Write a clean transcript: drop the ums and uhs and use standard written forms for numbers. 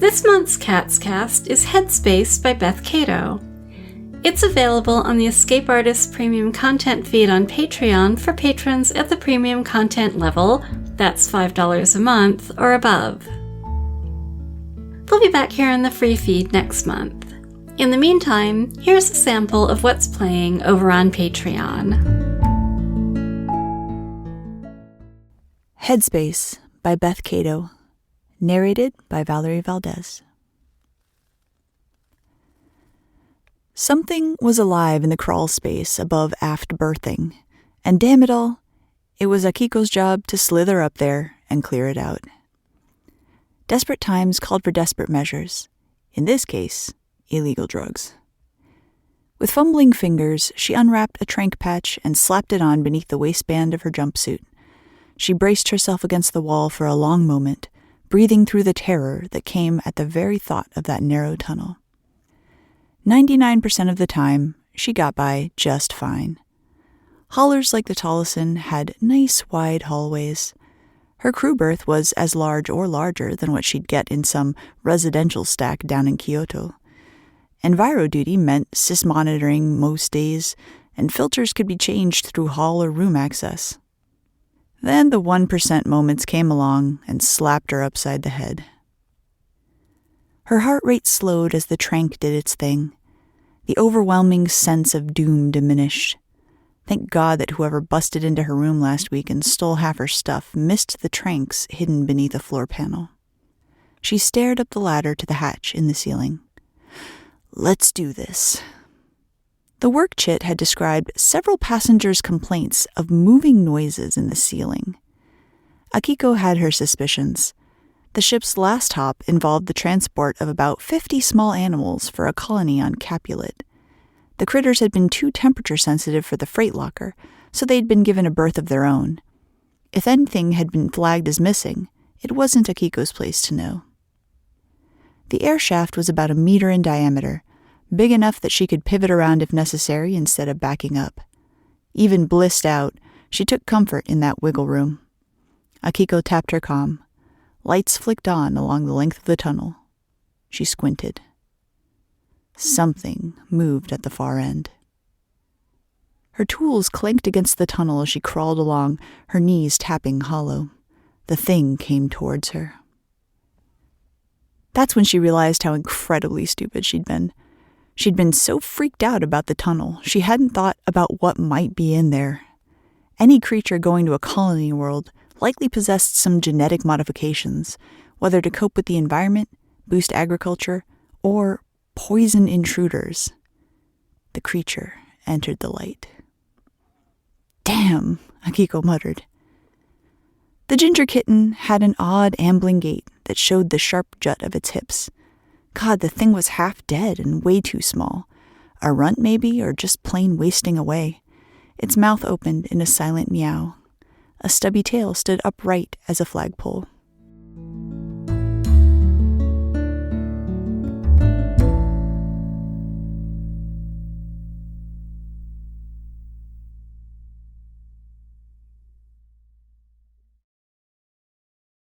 This month's CatsCast is Headspace by Beth Cato. It's available on the Escape Artists Premium Content feed on Patreon for patrons at the premium content level, that's $5 a month, or above. We'll be back here in the free feed next month. In the meantime, here's a sample of what's playing over on Patreon. Headspace by Beth Cato. Narrated by Valerie Valdes. Something was alive in the crawl space above aft berthing, and damn it all, it was Akiko's job to slither up there and clear it out. Desperate times called for desperate measures. In this case, illegal drugs. With fumbling fingers, she unwrapped a tranq patch and slapped it on beneath the waistband of her jumpsuit. She braced herself against the wall for a long moment, breathing through the terror that came at the very thought of that narrow tunnel. 99% of the time, she got by just fine. Haulers like the Tolleson had nice wide hallways. Her crew berth was as large or larger than what she'd get in some residential stack down in Kyoto. Enviro duty meant sys-monitoring most days, and filters could be changed through hall or room access. Then the 1% moments came along and slapped her upside the head. Her heart rate slowed as the tranq did its thing. The overwhelming sense of doom diminished. Thank God that whoever busted into her room last week and stole half her stuff missed the tranqs hidden beneath a floor panel. She stared up the ladder to the hatch in the ceiling. Let's do this. The work chit had described several passengers' complaints of moving noises in the ceiling. Akiko had her suspicions. The ship's last hop involved the transport of about 50 small animals for a colony on Capulet. The critters had been too temperature-sensitive for the freight locker, so they'd been given a berth of their own. If anything had been flagged as missing, it wasn't Akiko's place to know. The air shaft was about 1 meter in diameter, big enough that she could pivot around if necessary instead of backing up. Even blissed out, she took comfort in that wiggle room. Akiko tapped her comm. Lights flicked on along the length of the tunnel. She squinted. Something moved at the far end. Her tools clanked against the tunnel as she crawled along, her knees tapping hollow. The thing came towards her. That's when she realized how incredibly stupid she'd been. She'd been so freaked out about the tunnel, she hadn't thought about what might be in there. Any creature going to a colony world likely possessed some genetic modifications, whether to cope with the environment, boost agriculture, or poison intruders. The creature entered the light. Damn, Akiko muttered. The ginger kitten had an odd ambling gait that showed the sharp jut of its hips. God, the thing was half dead and way too small. A runt maybe, or just plain wasting away. Its mouth opened in a silent meow. A stubby tail stood upright as a flagpole.